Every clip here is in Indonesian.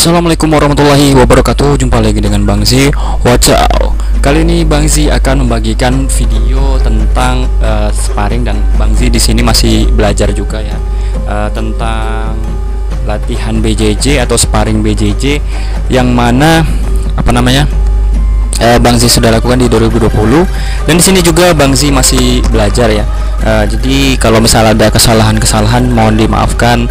Assalamualaikum warahmatullahi wabarakatuh. Jumpa lagi dengan Bang Z. Wacau. Kali ini Bang Z akan membagikan video tentang sparring, dan Bang Z di sini masih belajar juga ya, tentang latihan BJJ atau sparring BJJ yang mana Bang Z sudah lakukan di 2020, dan di sini juga Bang Z masih belajar ya. Jadi kalau misalnya ada kesalahan-kesalahan mohon dimaafkan,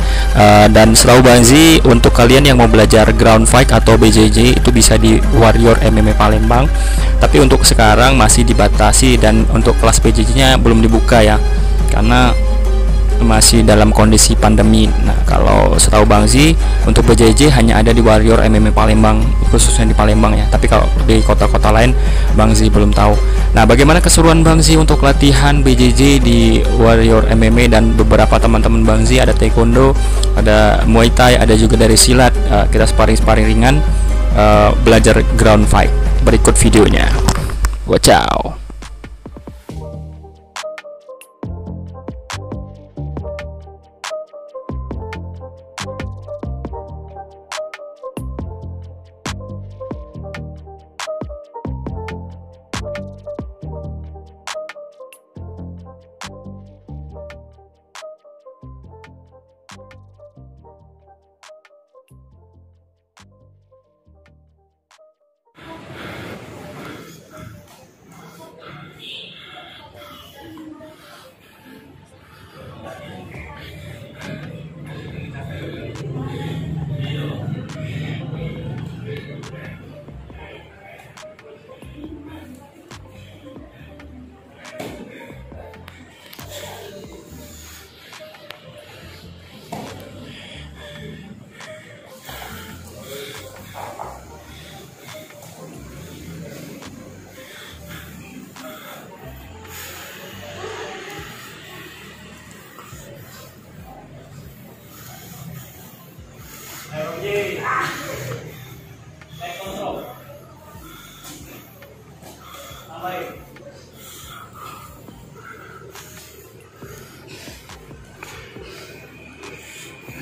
dan setahu Bang Z untuk kalian yang mau belajar ground fight atau BJJ itu bisa di Warrior MMA Palembang, tapi untuk sekarang masih dibatasi, dan untuk kelas BJJ-nya belum dibuka ya karena masih dalam kondisi pandemi. Nah, kalau setahu Bang Z untuk BJJ hanya ada di Warrior MMA Palembang, khususnya di Palembang ya. Tapi kalau di kota-kota lain Bang Z belum tahu. Nah, bagaimana keseruan Bang Z untuk latihan BJJ di Warrior MMA, dan beberapa teman-teman Bang Z ada taekwondo, ada muay thai, ada juga dari silat. Kita sparring ringan, belajar ground fight. Berikut videonya. Wacau.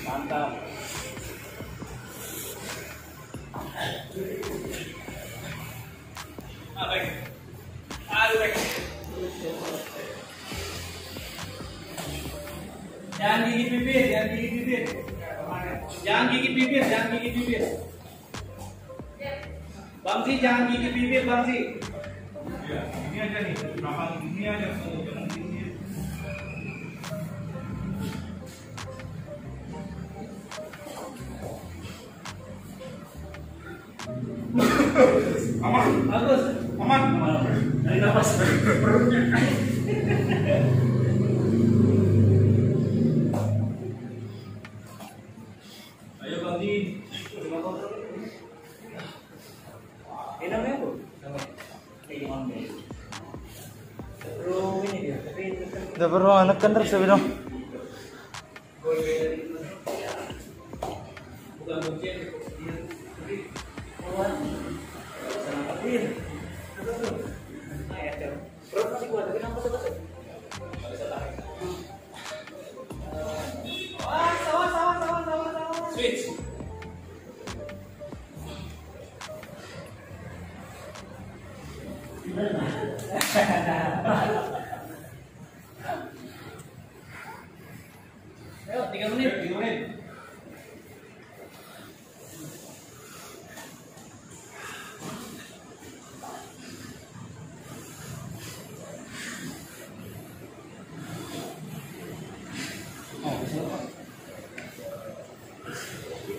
Mantap. Baik. Aduh, baik. Jangan gigit bibir, jangan gigit bibir. Jangan gigit bibir, jangan gigit bibir. Bang Z, jangan gigit bibir, Bang Z. Ya, ini aja nih, berapa ini aja, jangan gigit. Aman, bagus, aman. Dari nafas perutnya. Ayo Bang Z. Ini namanya apa? Perlu ini dia, tapi udah perlu anak kan terus bilang. bukan kunci. Switch. Ayo, 3 menit, 3 menit.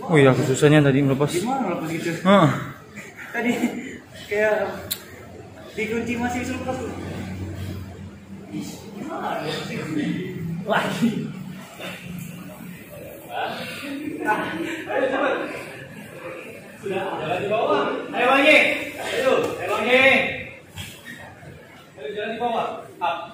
Oh iya, susahnya tadi melepas. Gimana lepas gitu? Tadi kayak dikunci masih bisa lepas tuh. Gimana? Lagi. Ayo cepat. Sudah, jalan di bawah. Ayo Bang Ye. Ayo Bang Ye. Ayo jalan di bawah. Up.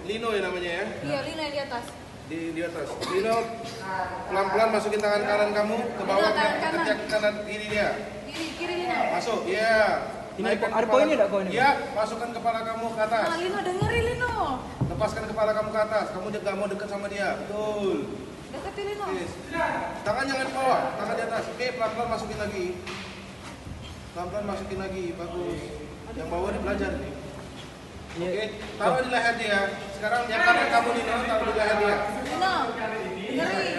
Lino ya namanya ya? Iya, Lino yang di atas. Di atas. Lino, pelan-pelan masukin tangan kanan kamu ke bawah, kejak kanan kiri dia. Kiri Lino. Masuk, iya. Naikkan ada kepala- poinnya enggak koin? Iya, masukkan kepala kamu ke atas. Ah, Lino dengerin Lino. Lepaskan kepala kamu ke atas. Kamu juga mau dekat sama dia. Betul. Deketin Lino. Yes. Tangan jangan di bawah, tangan di atas. Oke, pelan-pelan masukin lagi. Pelan-pelan masukin lagi, bagus. Yang bawah ini belajar nih. Oke, taruh di leher dia. Sekarang yang kanan kamu Nino, taruh di leher dia. Lino. Dengerin.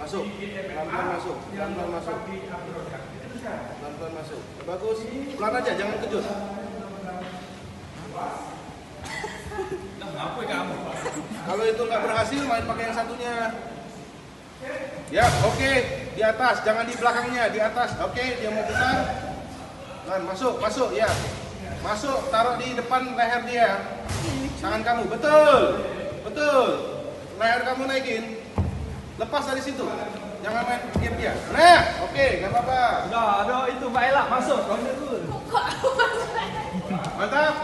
Masuk, pelan-pelan masuk, pelan-pelan masuk. Pelan-pelan masuk. Bagus. Pelan aja, jangan kejut. Kalau itu nggak berhasil, main pakai yang satunya. Ya, oke. Di atas, jangan di belakangnya, di atas. Oke, dia mau putar. Nah, masuk, ya. Masuk, taruh di depan leher dia. Tangan kamu, betul. Leher kamu naikin. Lepas dari situ. Jangan main diam dia. Nah, oke, nggak apa-apa. Udah itu Mbak Ella masuk. Mantap.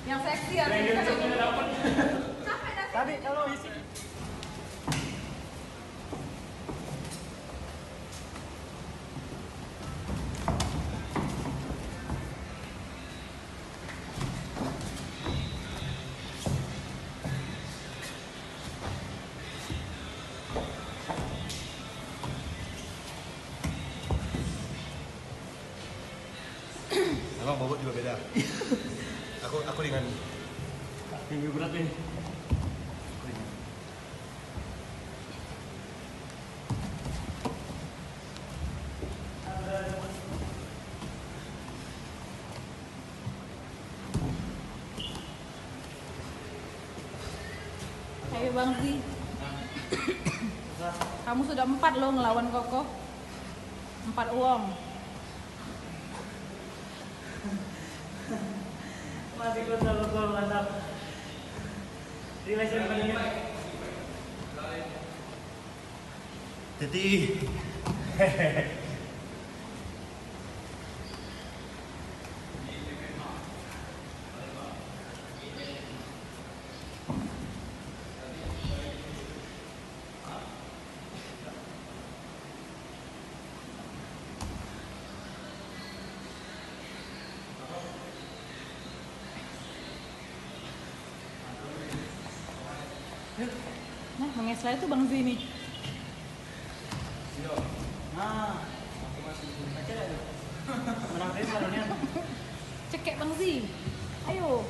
Yang seksi ya. Tadi kalau isi. Emang bobot juga beda. Aku dengan Tinggi berat nih. Ayo Bang Zi. Kamu sudah 4 loh ngelawan Koko. 4 uang. Masih betul mantap. Relax yang paling. jadi Nah, mengeslah itu Bang Zi nih. Nah, baca dah tu. Menang terus lawannya. Cekek Bang Zi. Ayo.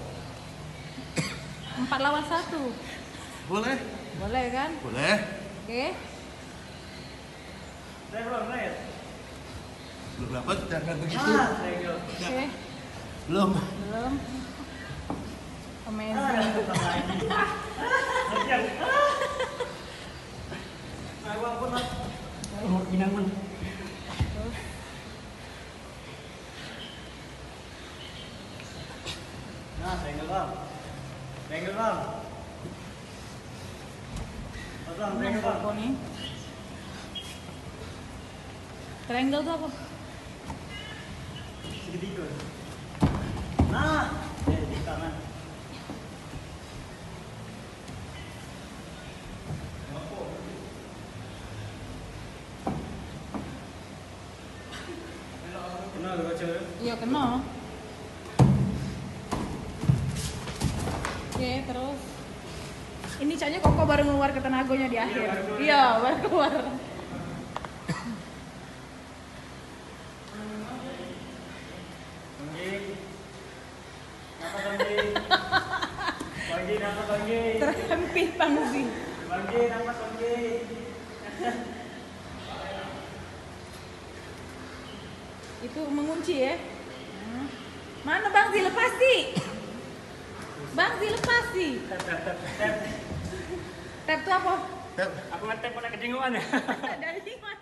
4 lawan 1. boleh, Boleh kan? boleh. Oke. Saya belum naik. Belum dapat, jangan begitu. Thank you. Oke. Belum. Belum. Amazing. Aku ampun lah. Oh, inang pun. Nah, triangle bang. Triangle bang. Bang, triangle bang. Koko nih. Triangle tuh apa? Segitiga. Nah, di kanan. Kenal baca. Iya kena. Oke terus. Ini caknya Koko baru keluar ke tenagonya di akhir. Iya baru keluar. Banggi, nama Banggi. Terhempit Bang Zi. Banggi, nama Banggi. Itu mengunci ya. Mana Bang Zi lepas sih? Bang Zi lepas sih. Tap. Tap tuh apa? Aku ngetep pada kejenguan ya. Dari mana?